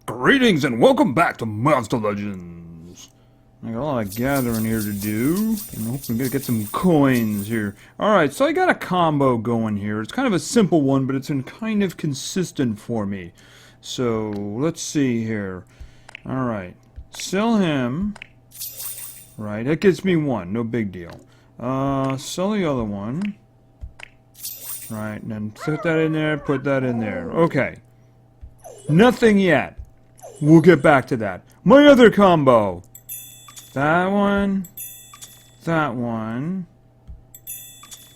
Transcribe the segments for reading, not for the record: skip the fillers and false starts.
Greetings and welcome back to Monster Legends. I got a lot of gathering here to do, and I hope I'm gonna get some coins here. Alright, so I got a combo going here. It's kind of a simple one, but it's been kind of consistent for me. So, let's see here. Alright, sell him. Right, that gets me one, no big deal. Sell the other one. Right, and then put that in there, put that in there. Okay. Nothing yet. We'll get back to that. My other combo. That one. That one.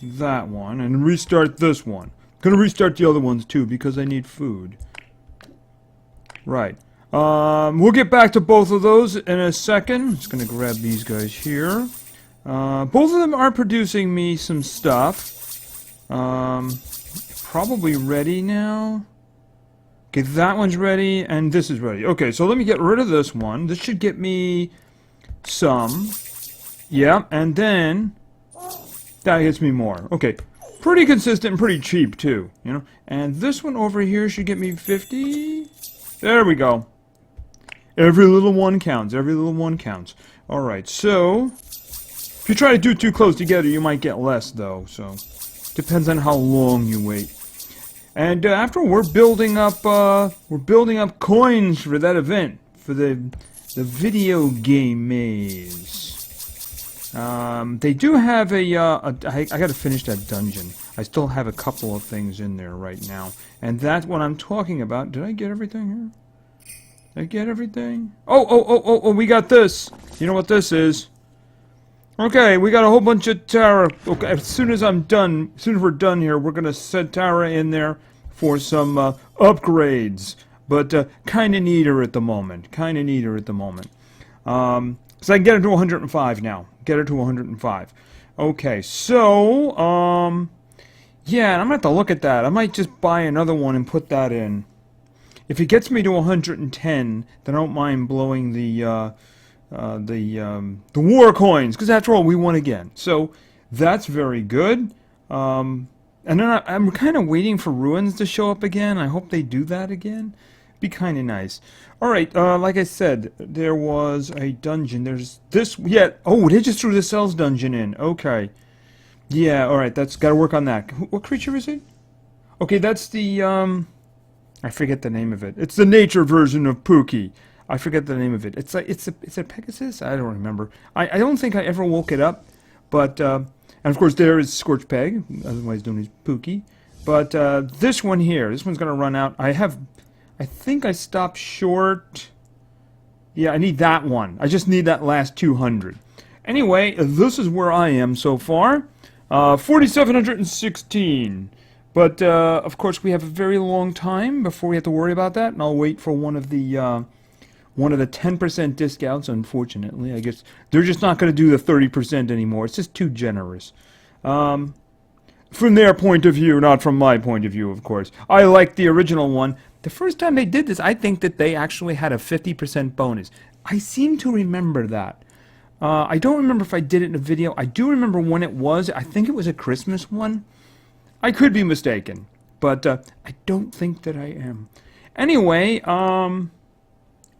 That one. And restart this one. Gonna restart the other ones too because I need food. Right. We'll get back to both of those in a second. Just gonna grab these guys here. Both of them are producing me some stuff. Probably ready now. Okay, that one's ready, and this is ready. Okay, so let me get rid of this one. This should get me some. Yeah, and then that gets me more. Okay, pretty consistent and pretty cheap, too, you know. And this one over here should get me 50. There we go. Every little one counts. Every little one counts. Alright, so if you try to do too close together, you might get less, though. So depends on how long you wait. And after we're building up coins for that event, for the video game maze. They do have I gotta finish that dungeon. I still have a couple of things in there right now, and that's what I'm talking about. Did I get everything here? Did I get everything? Oh, we got this. You know what this is? Okay, we got a whole bunch of Tara. Okay, as soon as we're done here, we're gonna set Tara in there for some upgrades. But kind of neater at the moment. So I can get her to 105 now. Get her to 105. Okay, so yeah, and I'm gonna have to look at that. I might just buy another one and put that in. If it gets me to 110, then I don't mind blowing the war coins, because after all, we won again. So that's very good. And then I'm kind of waiting for ruins to show up again. I hope they do that again. Be kind of nice. All right, like I said, there was a dungeon. There's this. Yeah. Oh, they just threw the cells dungeon in. Okay. Yeah. All right. That's got to work on that. What creature is it? Okay, that's the I forget the name of it. It's the nature version of Pookie. I forget the name of it. It's a Pegasus? I don't remember. I don't think I ever woke it up. But, and of course there is Scorch Peg, otherwise known as Pookie. But this one here, this one's going to run out. I think I stopped short. Yeah, I need that one. I just need that last 200. Anyway, this is where I am so far. 4,716. But, of course, we have a very long time before we have to worry about that. And I'll wait for one of the 10% discounts, unfortunately. I guess they're just not going to do the 30% anymore. It's just too generous. From their point of view, not from my point of view, of course. I like the original one. The first time they did this, I think that they actually had a 50% bonus. I seem to remember that. I don't remember if I did it in a video. I do remember when it was. I think it was a Christmas one. I could be mistaken, but I don't think that I am. Anyway,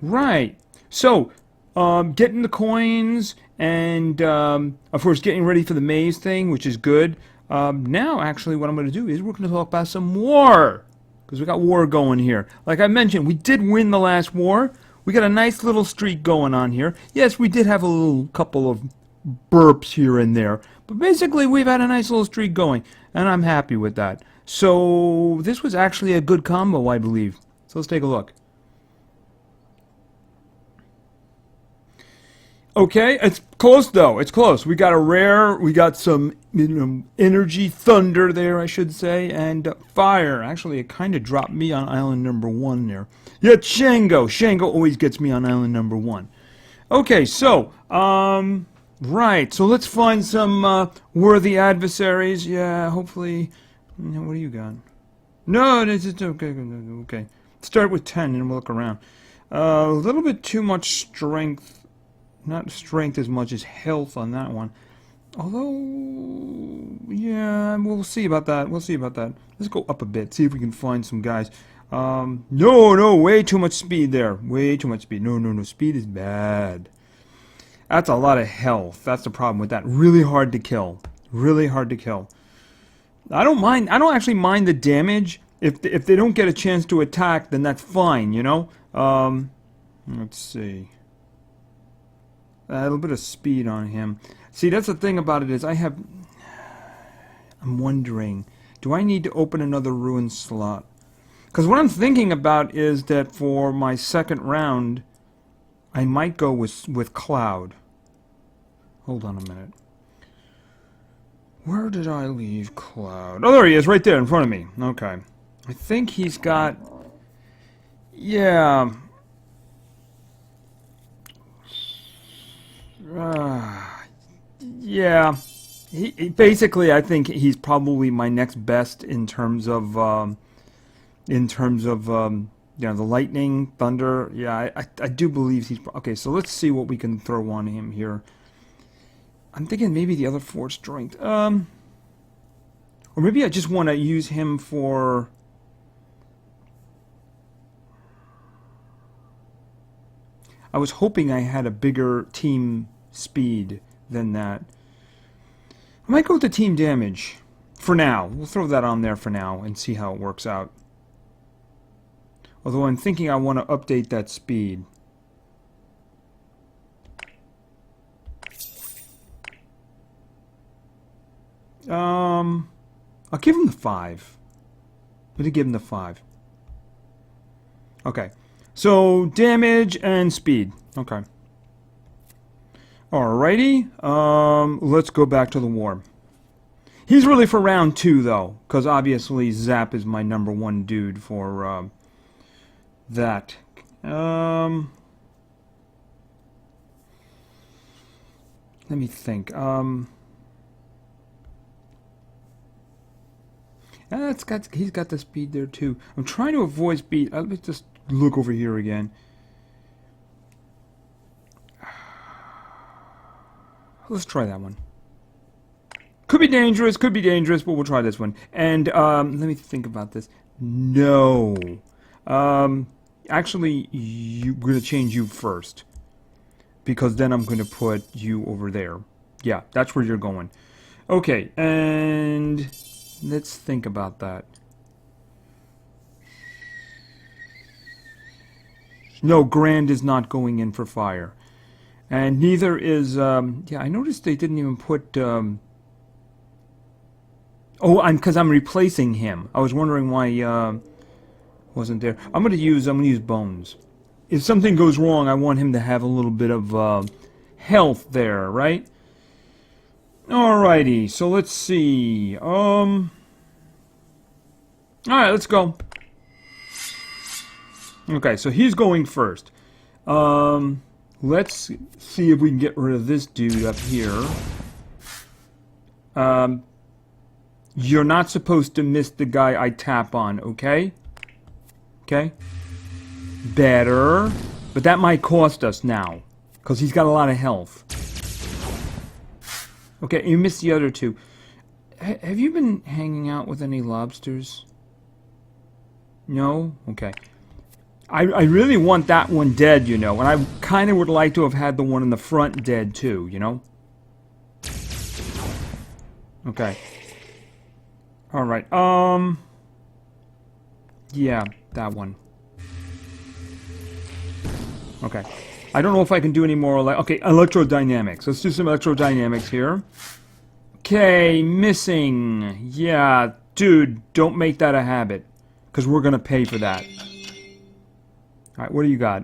right. So, getting the coins and, of course, getting ready for the maze thing, which is good. Now, actually, what I'm going to do is we're going to talk about some war. Because we got war going here. Like I mentioned, we did win the last war. We got a nice little streak going on here. Yes, we did have a little couple of burps here and there. But basically, we've had a nice little streak going. And I'm happy with that. So, this was actually a good combo, I believe. So, let's take a look. Okay, it's close though. It's close. We got a rare, we got some energy, thunder there, I should say, and fire. Actually, it kind of dropped me on island number 1 there. Yeah, Shango. Shango always gets me on island number 1. Okay, so, right. So let's find some worthy adversaries. Yeah, hopefully. What do you got? No, it's okay. Okay. Start with 10 and we'll look around. A little bit too much strength. Not strength as much as health on that one. Although, yeah, we'll see about that. Let's go up a bit, see if we can find some guys. No, way too much speed there. Way too much speed. No, speed is bad. That's a lot of health. That's the problem with that. Really hard to kill. Really hard to kill. I don't mind. I don't actually mind the damage. If they don't get a chance to attack, then that's fine, you know? Let's see. A little bit of speed on him. See, that's the thing about it is I'm wondering, do I need to open another ruin slot? Because what I'm thinking about is that for my second round, I might go with Cloud. Hold on a minute. Where did I leave Cloud? Oh, there he is, right there in front of me. Okay. I think he's got... Yeah. Yeah. He basically, I think he's probably my next best in terms of... you know, the lightning, thunder. Yeah, I do believe he's... Okay, so let's see what we can throw on him here. I'm thinking maybe the other force strength. Or maybe I just want to use him for... I was hoping I had a bigger team speed than that. I might go with the team damage. For now. We'll throw that on there for now and see how it works out. Although I'm thinking I want to update that speed. I'll give him the 5. Let me give him the 5. Okay. So, damage and speed. Okay. Alrighty. Let's go back to the war. He's really for round 2, though. Because obviously Zap is my #1 dude for, that. Let me think. He's got the speed there too. I'm trying to avoid speed. Let me just look over here again. Let's try that one. Could be dangerous, but we'll try this one. And let me think about this. No. Actually, we're going to change you first. Because then I'm going to put you over there. Yeah, that's where you're going. Okay, and let's think about that. No, Grand is not going in for fire. And neither is, yeah, I noticed they didn't even put, oh, because I'm replacing him. I was wondering why, wasn't there. I'm gonna use Bones. If something goes wrong, I want him to have a little bit of, health there, right? Alrighty, so let's see, alright, let's go. Okay, so he's going first. Let's see if we can get rid of this dude up here. You're not supposed to miss the guy I tap on, okay? Okay? Better. But that might cost us now. Because he's got a lot of health. Okay, you missed the other two. Have you been hanging out with any lobsters? No? Okay. I really want that one dead, you know. And I kind of would like to have had the one in the front dead, too, you know? Okay. Alright, yeah, that one. Okay. I don't know if I can do any more, okay, electrodynamics. Let's do some electrodynamics here. Okay, missing. Yeah, dude, don't make that a habit. Because we're going to pay for that. Alright, what do you got?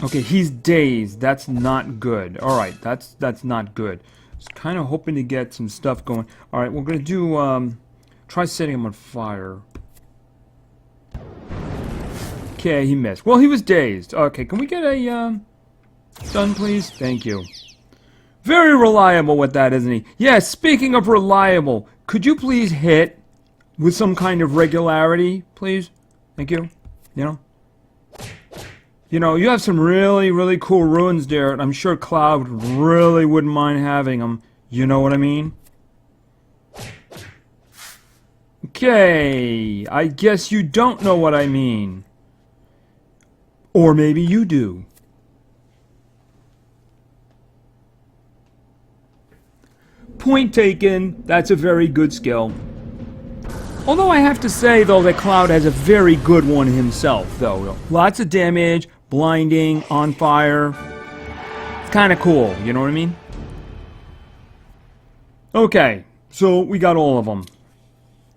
Okay, he's dazed. That's not good. Alright, that's not good. Just kind of hoping to get some stuff going. Alright, we're going to do, try setting him on fire. Okay, he missed. Well, he was dazed. Okay, can we get a, stun, please? Thank you. Very reliable with that, isn't he? Yeah, speaking of reliable, could you please hit with some kind of regularity, please? Thank you. You know, you have some really, really cool ruins there, and I'm sure Cloud really wouldn't mind having them. You know what I mean? Okay, I guess you don't know what I mean. Or maybe you do. Point taken, that's a very good skill. Although I have to say, though, that Cloud has a very good one himself, though. Lots of damage, blinding, on fire. It's kind of cool, you know what I mean? Okay, so we got all of them.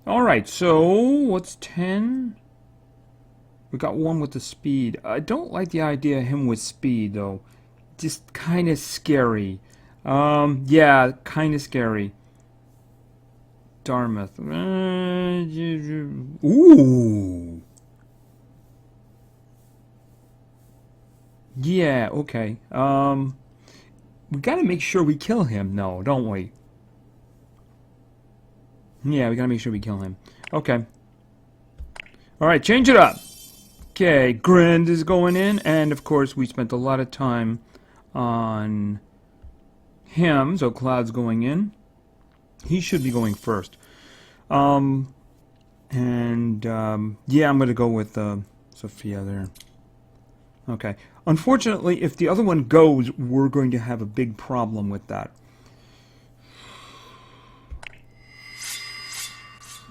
Alright, so what's 10? We got one with the speed. I don't like the idea of him with speed, though. Just kind of scary. Yeah, kind of scary. Dartmouth. Ooh. Yeah, okay. We gotta make sure we kill him, though, don't we? Yeah, we gotta make sure we kill him. Okay. Alright, change it up. Okay, Grind is going in, and of course we spent a lot of time on him, so Cloud's going in. He should be going first. Yeah, I'm gonna go with Sophia there. Okay. Unfortunately, if the other one goes, we're going to have a big problem with that.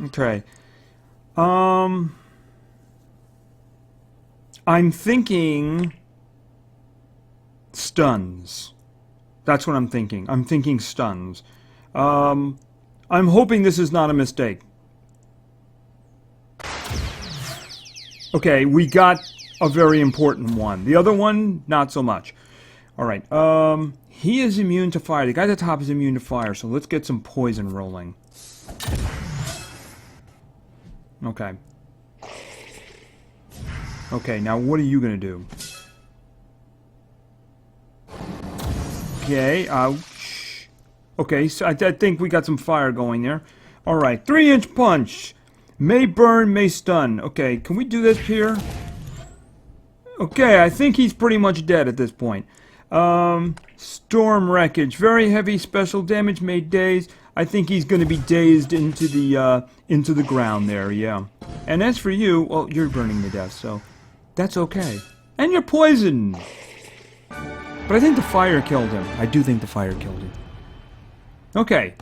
Okay. I'm thinking stuns. That's what I'm thinking. I'm thinking stuns. I'm hoping this is not a mistake. Okay, we got a very important one. The other one, not so much. Alright, he is immune to fire. The guy at the top is immune to fire, so let's get some poison rolling. Okay. Okay, now what are you gonna do? Okay, ouch. Okay, so I think we got some fire going there. Alright, 3-inch punch. May burn, may stun. Okay, can we do this here? Okay, I think he's pretty much dead at this point. Storm wreckage. Very heavy special damage, may daze. I think he's going to be dazed into the ground there, yeah. And as for you, well, you're burning to death, so that's okay. And you're poisoned. But I think the fire killed him. I do think the fire killed him. Okay.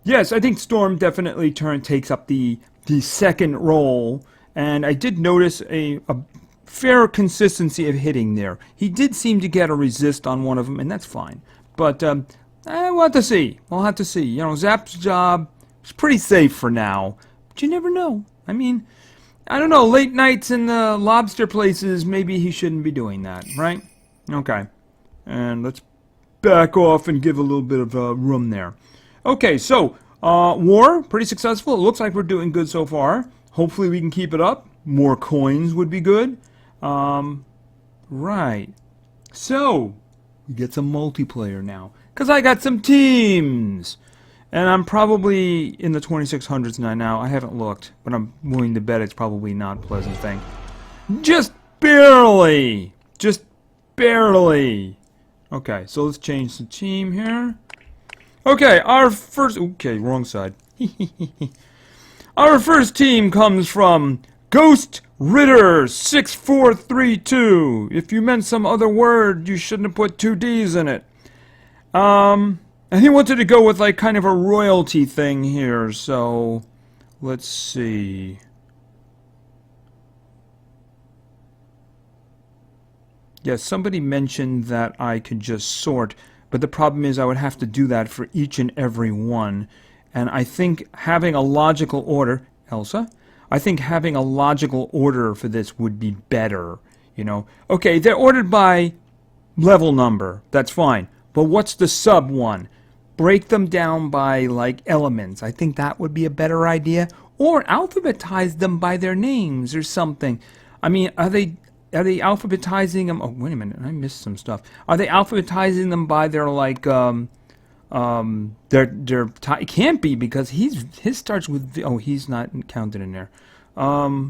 Yes, I think Storm definitely takes up the second role, and I did notice a fair consistency of hitting there. He did seem to get a resist on one of them, and that's fine. But we'll have to see. We'll have to see. You know, Zap's job is pretty safe for now, but you never know. I mean, I don't know. Late nights in the lobster places, maybe he shouldn't be doing that, right? Okay, and let's back off and give a little bit of room there. Okay, so, war, pretty successful. It looks like we're doing good so far. Hopefully we can keep it up. More coins would be good. Right. So, we get some multiplayer now. Because I got some teams! And I'm probably in the 2600s now. I haven't looked, but I'm willing to bet it's probably not a pleasant thing. Just barely! Just barely! Okay, so let's change the team here. Okay, our first... Okay, wrong side. Our first team comes from Ghost Ritter 6432. If you meant some other word, you shouldn't have put 2 D's in it. And he wanted to go with like kind of a royalty thing here, so let's see. Yes, somebody mentioned that I could just sort, but the problem is I would have to do that for each and every one. And I think having a logical order... Elsa? I think having a logical order for this would be better, you know. Okay, they're ordered by level number. That's fine. But what's the sub one? Break them down by, like, elements. I think that would be a better idea. Or alphabetize them by their names or something. I mean, are they alphabetizing them? Oh, wait a minute. I missed some stuff. Are they alphabetizing them by their, like, it can't be because his starts with... Oh, he's not counted in there. I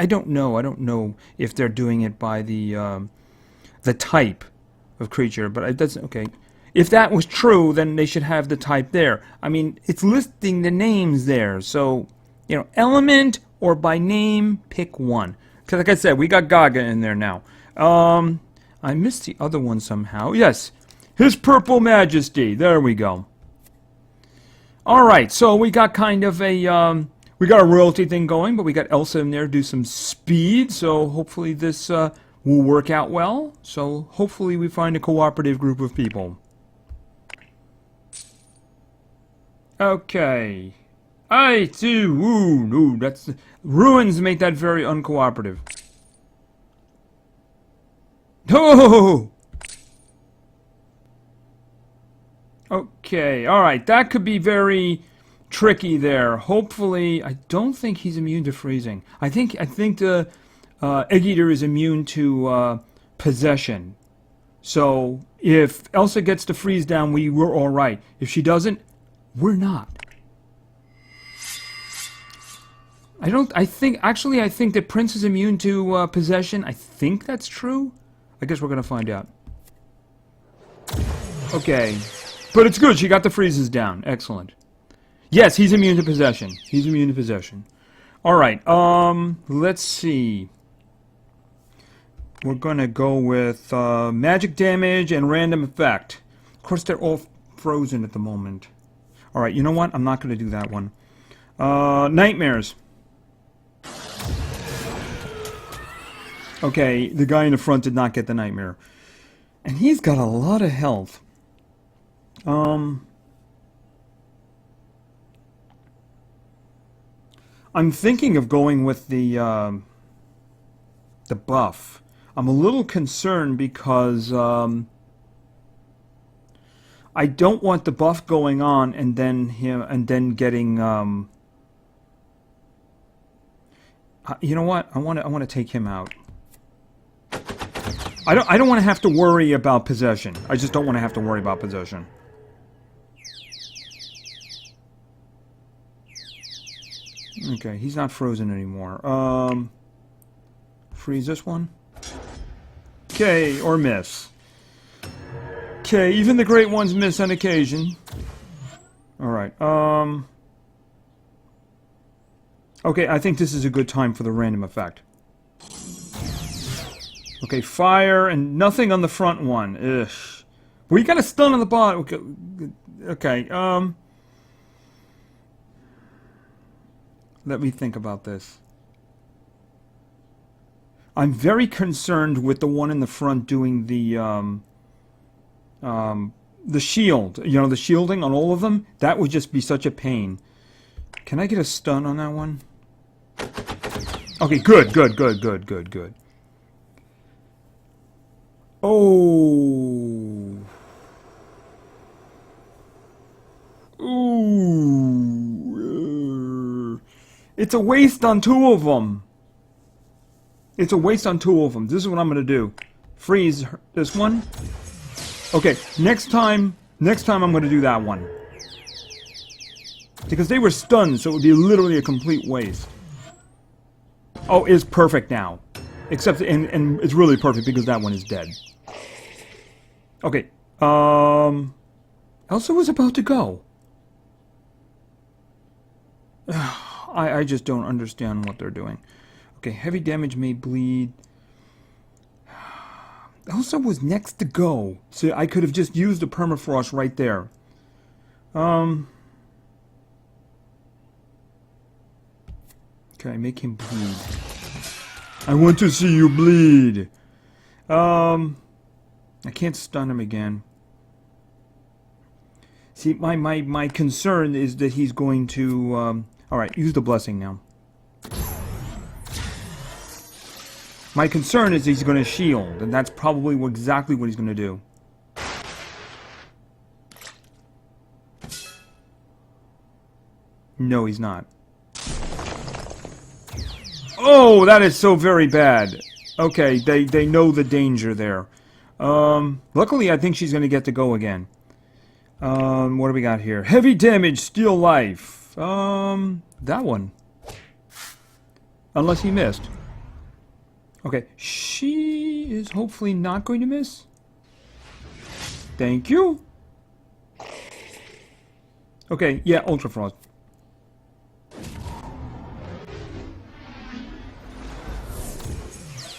don't know. I don't know if they're doing it by the type of creature, but it doesn't... Okay. if that was true, then they should have the type there. I mean, it's listing the names there. So, you know, element or by name, pick one. Because like I said, we got Gaga in there now. I missed the other one somehow. Yes, His Purple Majesty. There we go. Alright, so we got kind of a, we got a royalty thing going, but we got Elsa in there to do some speed, so hopefully this will work out well. So hopefully we find a cooperative group of people. Okay. I too, ooh, that's, ruins make that very uncooperative. Oh! Okay, alright, that could be very tricky there. Hopefully, I don't think he's immune to freezing. I think the Egg Eater is immune to possession. So, if Elsa gets to freeze down, we're alright. If she doesn't, we're not. I think that Prince is immune to possession. I think that's true. I guess we're gonna find out. Okay. But it's good, she got the freezes down. Excellent. Yes, he's immune to possession. He's immune to possession. Alright, let's see. We're gonna go with magic damage and random effect. Of course, they're all frozen at the moment. Alright, you know what? I'm not gonna do that one. Nightmares. Okay, the guy in the front did not get the nightmare. And he's got a lot of health. I'm thinking of going with the buff. I'm a little concerned because I don't want the buff going on and then getting you know what? I want to take him out. I don't want to have to worry about possession. I just don't want to have to worry about possession. Okay, he's not frozen anymore. Freeze this one. Okay, or miss. Okay, even the great ones miss on occasion. Alright, okay, I think this is a good time for the random effect. Okay, fire and nothing on the front one. Ugh. We got a stun on the bottom. Okay, let me think about this. I'm very concerned with the one in the front doing the shield. You know, the shielding on all of them? That would just be such a pain. Can I get a stun on that one? Okay, good. Oh. Ooh. It's a waste on two of them. It's a waste on two of them. This is what I'm going to do. Freeze this one. Okay, next time I'm going to do that one. Because they were stunned, so it would be literally a complete waste. Oh, it's perfect now. Except, and it's really perfect because that one is dead. Okay, Elsa was about to go. I just don't understand what they're doing. Okay, heavy damage may bleed. Elsa was next to go, so I could have just used the permafrost right there. Okay, make him bleed. I want to see you bleed. I can't stun him again. See, my concern is that he's going to, alright, use the blessing now. My concern is he's going to shield, and that's probably exactly what he's going to do. No, he's not. Oh, that is so very bad. Okay, they know the danger there. Luckily, I think she's going to get to go again. What do we got here? Heavy damage, steal life. That one. Unless he missed. Okay, she is hopefully not going to miss. Thank you. Okay, yeah, Ultra Frost.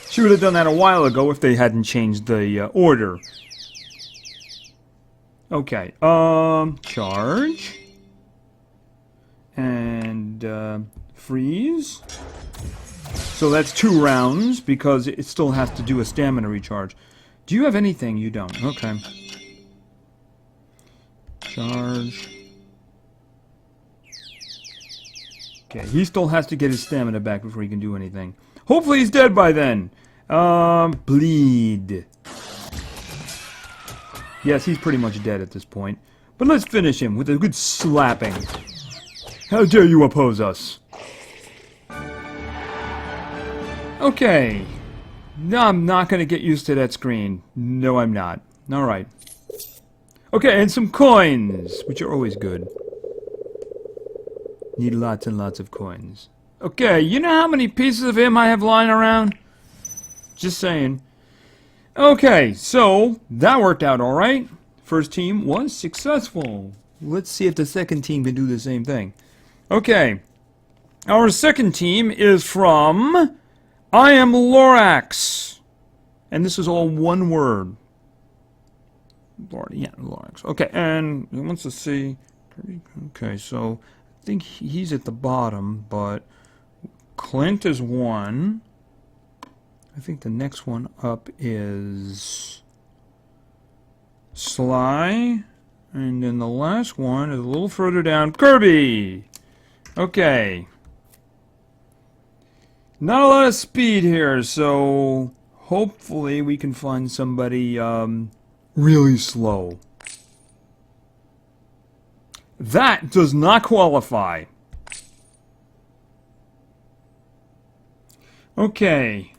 She would have done that a while ago if they hadn't changed the order. Okay, charge. And, freeze. So that's 2 rounds, because it still has to do a stamina recharge. Do you have anything? You don't. Okay. Charge. Okay, he still has to get his stamina back before he can do anything. Hopefully he's dead by then. Bleed. Yes, he's pretty much dead at this point. But let's finish him with a good slapping. How dare you oppose us? Okay. No, I'm not going to get used to that screen. No, I'm not. Alright. Okay, and some coins, which are always good. Need lots and lots of coins. Okay, you know how many pieces of him I have lying around? Just saying. Okay, so that worked out alright. First team was successful. Let's see if the second team can do the same thing. Okay. Our second team is from I Am Lorax. And this is all one word. Yeah, Lorax. Okay, and he wants to see. Okay, so I think he's at the bottom, but Clint is 1. I think the next one up is Sly. And then the last one is a little further down, Kirby. Okay. Not a lot of speed here, so hopefully we can find somebody really slow. That does not qualify. Okay.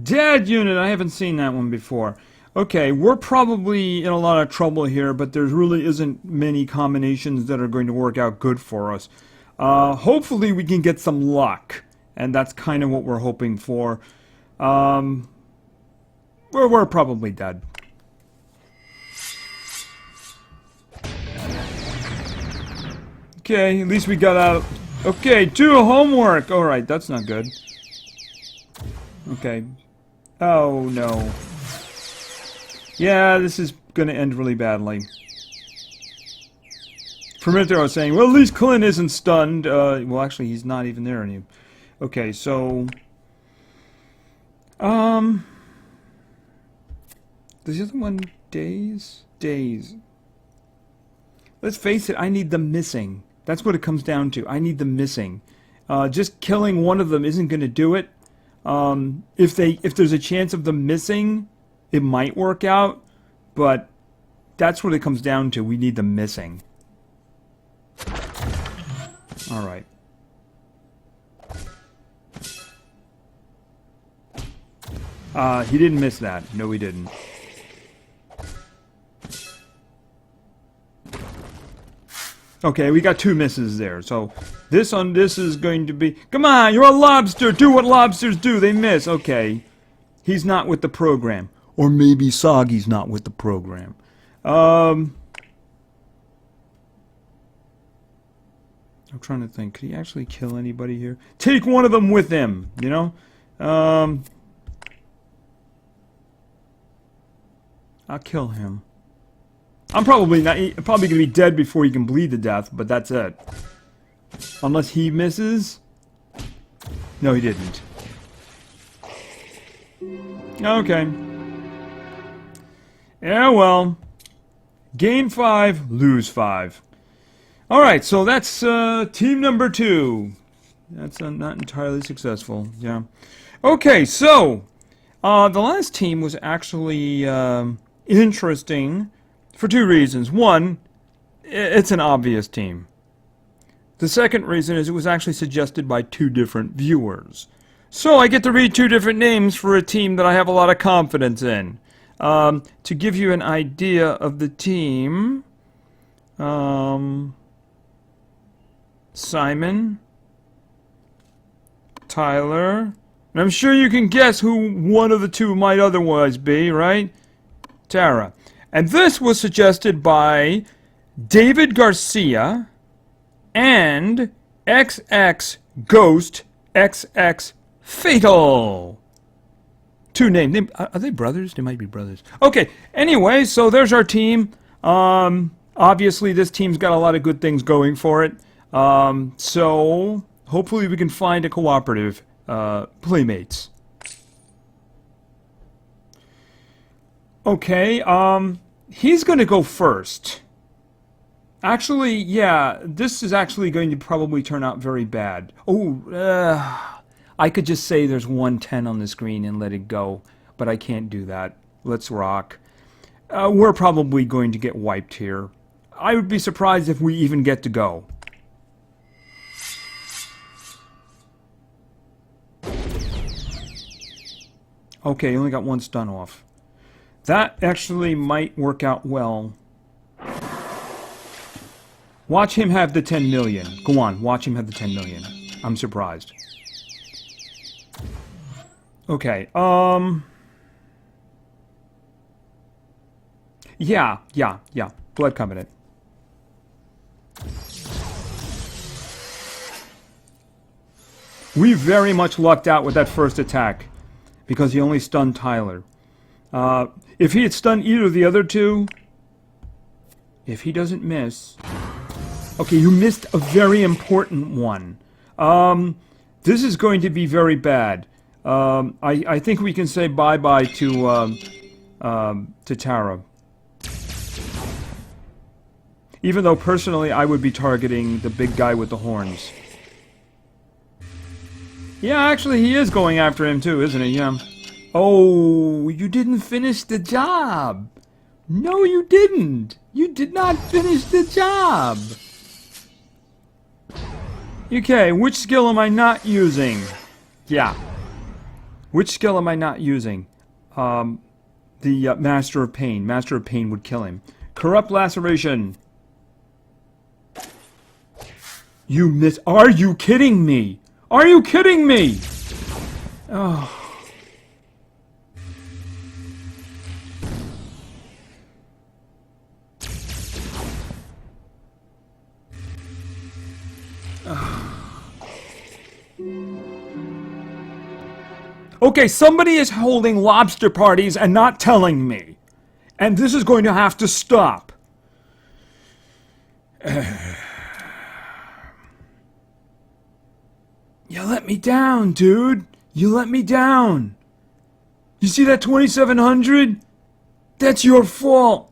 Dad unit, I haven't seen that one before. Okay, we're probably in a lot of trouble here, but there really isn't many combinations that are going to work out good for us. Hopefully we can get some luck, and that's kind of what we're hoping for. We're probably dead. Okay, at least we got out. Okay, 2 homework. Alright, that's not good. Okay. Oh, no. Yeah, this is going to end really badly. For a minute there I was saying, well, at least Clint isn't stunned. Well, actually, he's not even there anymore. Okay, so... Does the other one days? Days. Let's face it, I need them missing. That's what it comes down to. I need them missing. Just killing one of them isn't going to do it. If there's a chance of them missing, it might work out, but that's what it comes down to. We need them missing. Alright. He didn't miss that. No, he didn't. Okay, we got 2 misses there. So this is going to be... Come on, you're a lobster! Do what lobsters do! They miss! Okay. He's not with the program. Or maybe Soggy's not with the program. I'm trying to think. Could he actually kill anybody here? Take one of them with him, you know? I'll kill him. I'm probably going to be dead before he can bleed to death, but that's it. Unless he misses. No, he didn't. Okay. Yeah, well. Gain 5, lose 5. Alright, so that's team number 2. That's not entirely successful. Yeah. Okay, so the last team was actually interesting for 2 reasons. One, it's an obvious team. The second reason is it was actually suggested by 2 different viewers. So I get to read 2 different names for a team that I have a lot of confidence in. To give you an idea of the team, Simon, Tyler, and I'm sure you can guess who one of the 2 might otherwise be, right? Tara. And this was suggested by David Garcia and XX Ghost XX Fatal. Two names. Are they brothers? They might be brothers. Okay, anyway, so there's our team. Obviously, this team's got a lot of good things going for it. So, hopefully we can find a cooperative playmates. Okay, he's going to go first. Actually, yeah, this is actually going to probably turn out very bad. Oh, I could just say there's 110 on the screen and let it go, but I can't do that. Let's rock. We're probably going to get wiped here. I would be surprised if we even get to go. Okay, only got one stun off. That actually might work out well. Watch him have the 10 million. Go on, watch him have the 10 million. I'm surprised. Okay, yeah. Blood Covenant. We very much lucked out with that first attack because he only stunned Tyler. If he had stunned either of the other two, if he doesn't miss... Okay, you missed a very important one. This is going to be very bad. I think we can say bye-bye to Tara. Even though, personally, I would be targeting the big guy with the horns. Yeah, actually, he is going after him, too, isn't he? Yeah. Oh, you didn't finish the job. No, you didn't. You did not finish the job. Okay, which skill am I not using? Yeah. Which skill am I not using? The Master of Pain. Master of Pain would kill him. Corrupt Laceration. You miss... Are you kidding me? Are you kidding me? Oh... Okay, somebody is holding lobster parties and not telling me. And this is going to have to stop. You let me down, dude. You let me down. You see that 2,700? That's your fault.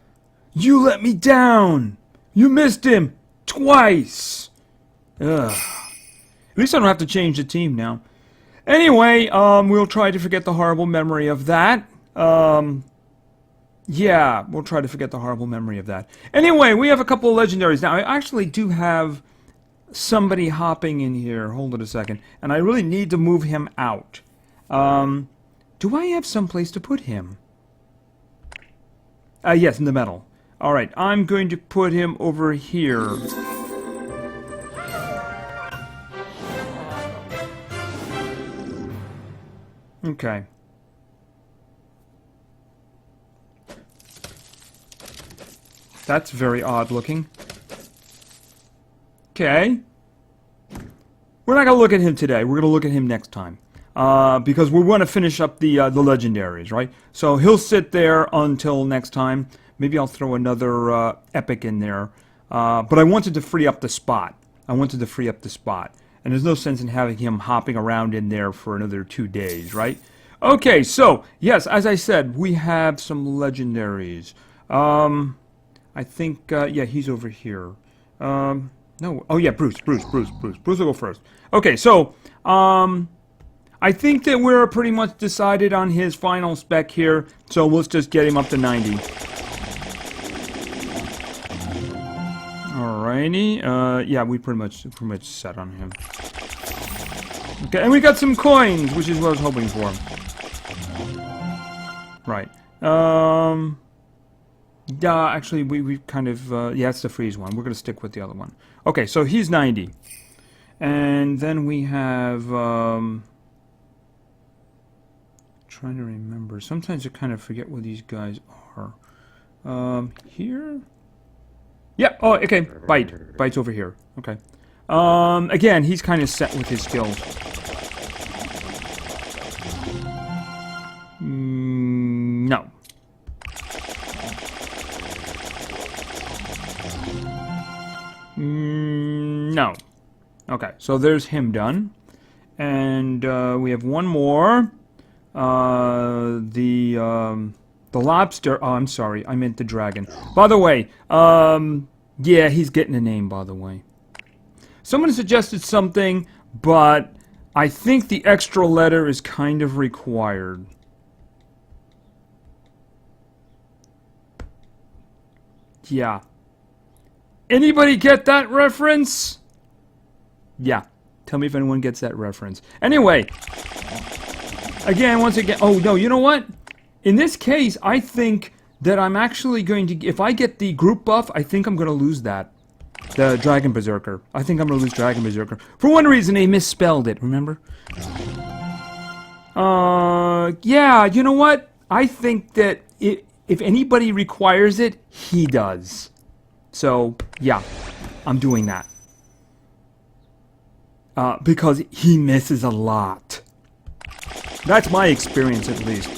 You let me down. You missed him twice. Ugh. At least I don't have to change the team now. Anyway, we'll try to forget the horrible memory of that. Yeah, we'll try to forget the horrible memory of that. Anyway, we have a couple of legendaries. Now, I actually do have somebody hopping in here. Hold it a second. And I really need to move him out. Do I have someplace to put him? Yes, in the middle. Alright, I'm going to put him over here. Okay. That's very odd looking. Okay. We're not going to look at him today. We're going to look at him next time. Because we want to finish up the legendaries, right? So he'll sit there until next time. Maybe I'll throw another epic in there. But I wanted to free up the spot. And there's no sense in having him hopping around in there for another 2 days, right? Okay, so, yes, as I said, we have some legendaries. I think, yeah, he's over here. No, oh yeah, Bruce will go first. Okay, so, I think that we're pretty much decided on his final spec here, so let's just get him up to 90. Alrighty, yeah, we pretty much set on him. Okay, and we got some coins, which is what I was hoping for. Right. Yeah, actually, we kind of, yeah, it's the freeze one. We're going to stick with the other one. Okay, so he's 90. And then we have, trying to remember. Sometimes I kind of forget what these guys are. Here? Yeah, oh, okay, Bite. Bite's over here. Okay. Again, he's kind of set with his skills. No. No. Okay, so there's him done. And we have one more. The lobster. Oh, I'm sorry. I meant the dragon. By the way, yeah, he's getting a name, by the way. Someone suggested something, but I think the extra letter is kind of required. Yeah. Anybody get that reference? Yeah. Tell me if anyone gets that reference. Anyway. Again, once again. Oh, no, you know what? In this case, I think that I'm actually going to... If I get the group buff, I think I'm going to lose that. The Dragon Berserker. I think I'm going to lose Dragon Berserker. For one reason, they misspelled it, remember? Yeah, you know what? I think that if anybody requires it, he does. So, yeah, I'm doing that. Because he misses a lot. That's my experience, at least.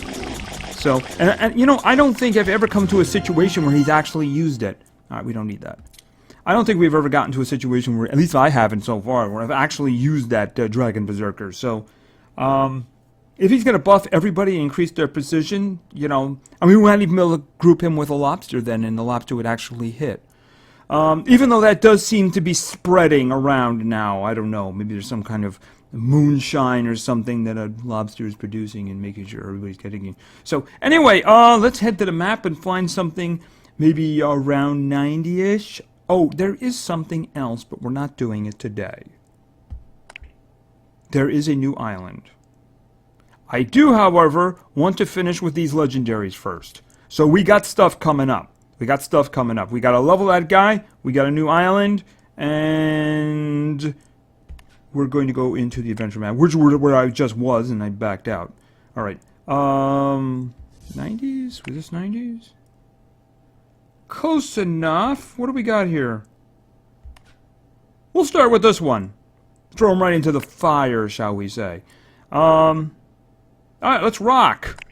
So, and you know, I don't think I've ever come to a situation where he's actually used it. Alright, we don't need that. I don't think we've ever gotten to a situation where, at least I haven't so far, where I've actually used that Dragon Berserker. So, if he's going to buff everybody and increase their precision, you know, I mean, we might even be able to group him with a lobster then, and the lobster would actually hit. Even though that does seem to be spreading around now. I don't know. Maybe there's some kind of moonshine or something that a lobster is producing and making sure everybody's getting it. So, anyway, let's head to the map and find something maybe around 90-ish. Oh, there is something else, but we're not doing it today. There is a new island. I do, however, want to finish with these legendaries first. So we got stuff coming up. We got stuff coming up. We got to level that guy. We got a new island. And we're going to go into the adventure map, which is where I just was, and I backed out. Alright. 90s? Was this 90s? Close enough. What do we got here? We'll start with this one. Throw him right into the fire, shall we say. Alright, let's rock.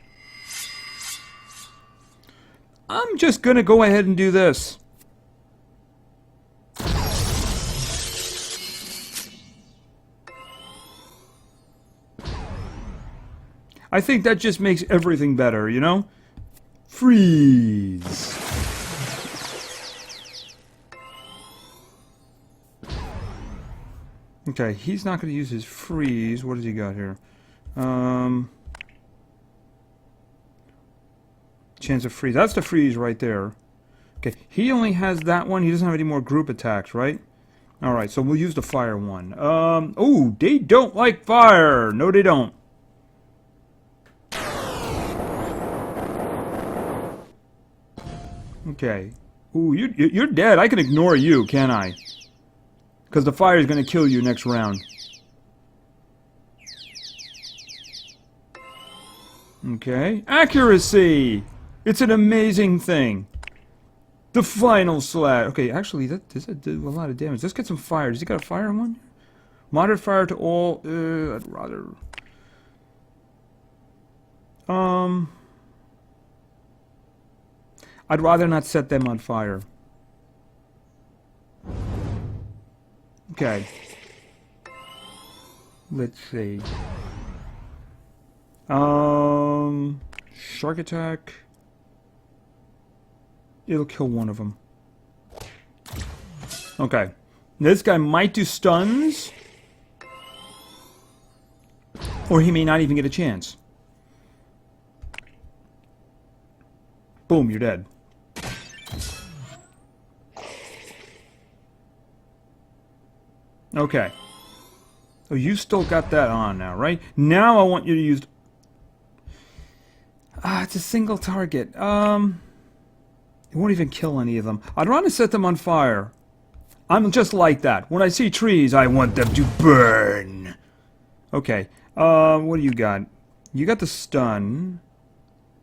I'm just gonna go ahead and do this. I think that just makes everything better, you know? Freeze. Okay, he's not going to use his freeze. What does he got here? Chance of freeze. That's the freeze right there. Okay, he only has that one. He doesn't have any more group attacks, right? Alright, so we'll use the fire one. Oh, they don't like fire. No, they don't. Okay. Ooh, you're dead. I can ignore you, can't I? Because the fire is going to kill you next round. Okay. Accuracy! It's an amazing thing. The final slash. Okay, actually, does that do a lot of damage? Let's get some fire. Does he got a fire one? Moderate fire to all. I'd rather. I'd rather not set them on fire. Okay. Let's see. Shark attack. It'll kill one of them. Okay. This guy might do stuns. Or he may not even get a chance. Boom, you're dead. Okay. Oh, you still got that on now, right? Now I want you to use... it's a single target. It won't even kill any of them. I'd rather set them on fire. I'm just like that. When I see trees, I want them to burn. Okay. What do you got? You got the stun.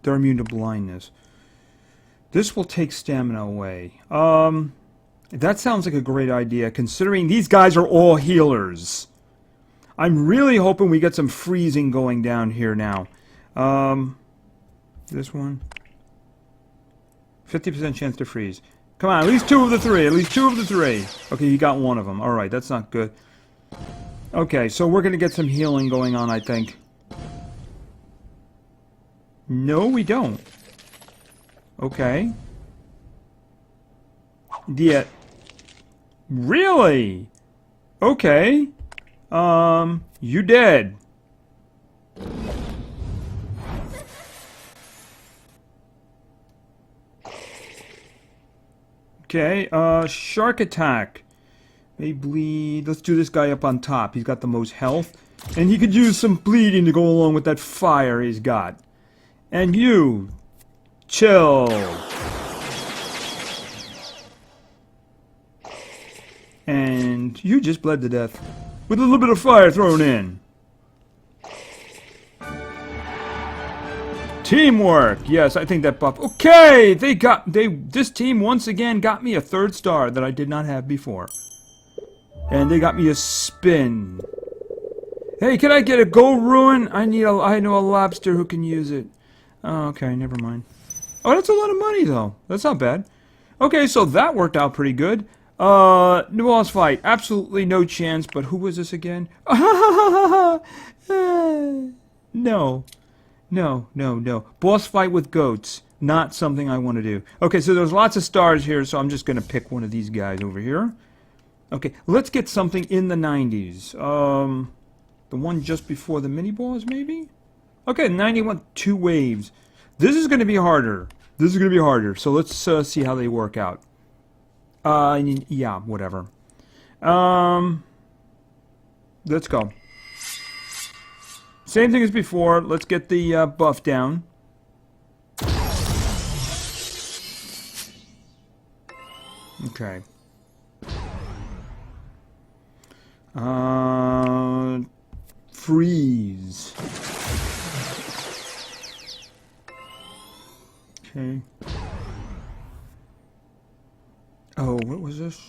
They're immune to blindness. This will take stamina away. That sounds like a great idea, considering these guys are all healers. I'm really hoping we get some freezing going down here now. This one. 50% chance to freeze. Come on, at least 2 of the 3. At least 2 of the 3. Okay, you got 1 of them. Alright, that's not good. Okay, so we're going to get some healing going on, I think. No, we don't. Okay. Yeah. Really? Okay. You dead. Okay, shark attack. May bleed. Let's do this guy up on top. He's got the most health. And he could use some bleeding to go along with that fire he's got. And you, chill. And you just bled to death. With a little bit of fire thrown in. Teamwork! Yes, I think that buff. Okay! This team once again got me a 3rd star that I did not have before. And they got me a spin. Hey, can I get a gold ruin? I know a lobster who can use it. Oh, okay, never mind. Oh, that's a lot of money though. That's not bad. Okay, so that worked out pretty good. New boss fight. Absolutely no chance, but who was this again? No. No. Boss fight with goats. Not something I want to do. Okay, so there's lots of stars here, so I'm just going to pick one of these guys over here. Okay, let's get something in the 90s. The one just before the mini-boss, maybe? Okay, 91, 2 waves. This is going to be harder. So let's see how they work out. Yeah, whatever. Let's go. Same thing as before. Let's get the buff down. Okay. Freeze. Okay. Oh, what was this?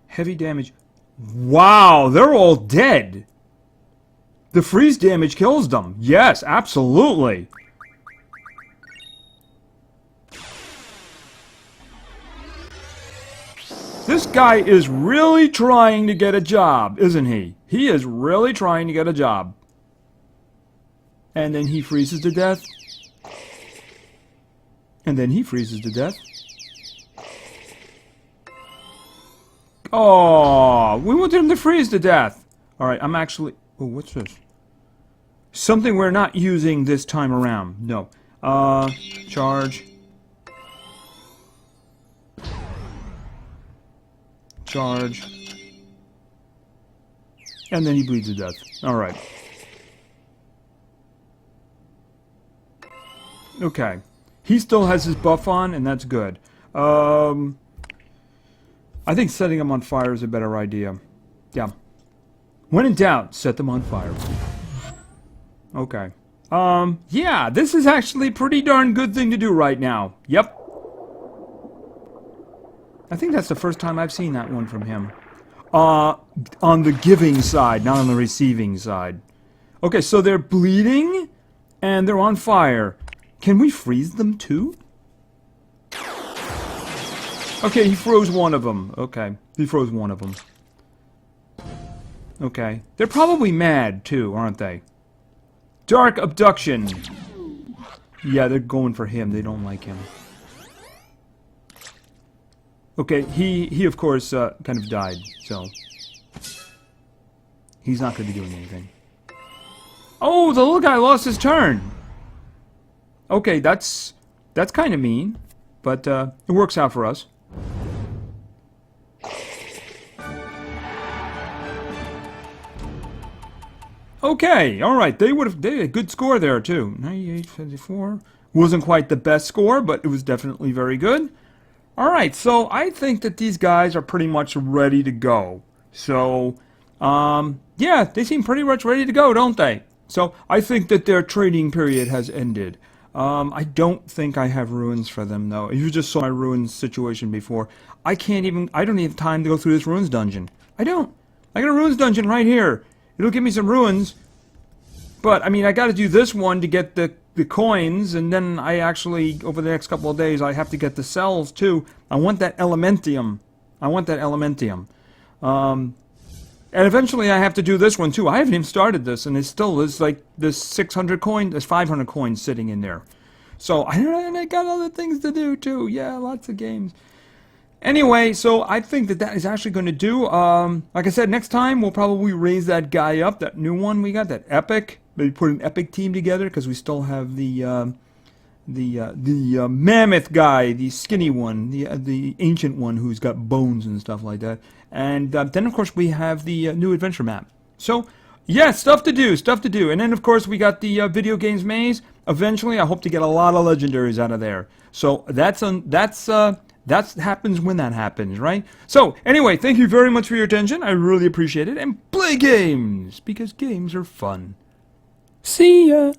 Heavy damage. Wow, they're all dead. The freeze damage kills them. Yes, absolutely. This guy is really trying to get a job, isn't he? He is really trying to get a job. And then he freezes to death. And then he freezes to death. Oh, we wanted him to freeze to death. Alright, I'm actually... Oh, what's this? Something we're not using this time around. No. Charge. Charge. And then he bleeds to death. Alright. Okay. He still has his buff on, and that's good. I think setting them on fire is a better idea. Yeah. When in doubt, set them on fire. Okay. Yeah, this is actually a pretty darn good thing to do right now. Yep. I think that's the first time I've seen that one from him. On the giving side, not on the receiving side. Okay, so they're bleeding, and they're on fire. Can we freeze them too? Okay, he froze one of them. Okay, he froze one of them. Okay. They're probably mad, too, aren't they? Dark abduction. Yeah, they're going for him. They don't like him. Okay, he of course, kind of died, so... He's not going to be doing anything. Oh, the little guy lost his turn! Okay, that's kind of mean, but, it works out for us. Okay, alright, they had a good score there, too. 98-54. Wasn't quite the best score, but it was definitely very good. Alright, so I think that these guys are pretty much ready to go. So, yeah, they seem pretty much ready to go, don't they? So, I think that their training period has ended. I don't think I have ruins for them, though. You just saw my ruins situation before. I don't even have time to go through this ruins dungeon. I don't. I got a ruins dungeon right here. It'll give me some ruins. But, I mean, I gotta do this one to get the coins, and then I actually, over the next couple of days, I have to get the cells, too. I want that elementium. And eventually I have to do this one too. I haven't even started this, and there's like this 600 coin, there's 500 coins sitting in there. So I got other things to do too. Yeah, lots of games. Anyway, so I think that is actually going to do. Like I said, next time we'll probably raise that guy up, that new one we got, that epic. Maybe put an epic team together because we still have the mammoth guy, the skinny one, the ancient one who's got bones and stuff like that. And then, of course, we have the new adventure map. So, yeah, stuff to do. And then, of course, we got the video games maze. Eventually, I hope to get a lot of legendaries out of there. So that happens when that happens, right? So, anyway, thank you very much for your attention. I really appreciate it. And play games, because games are fun. See ya!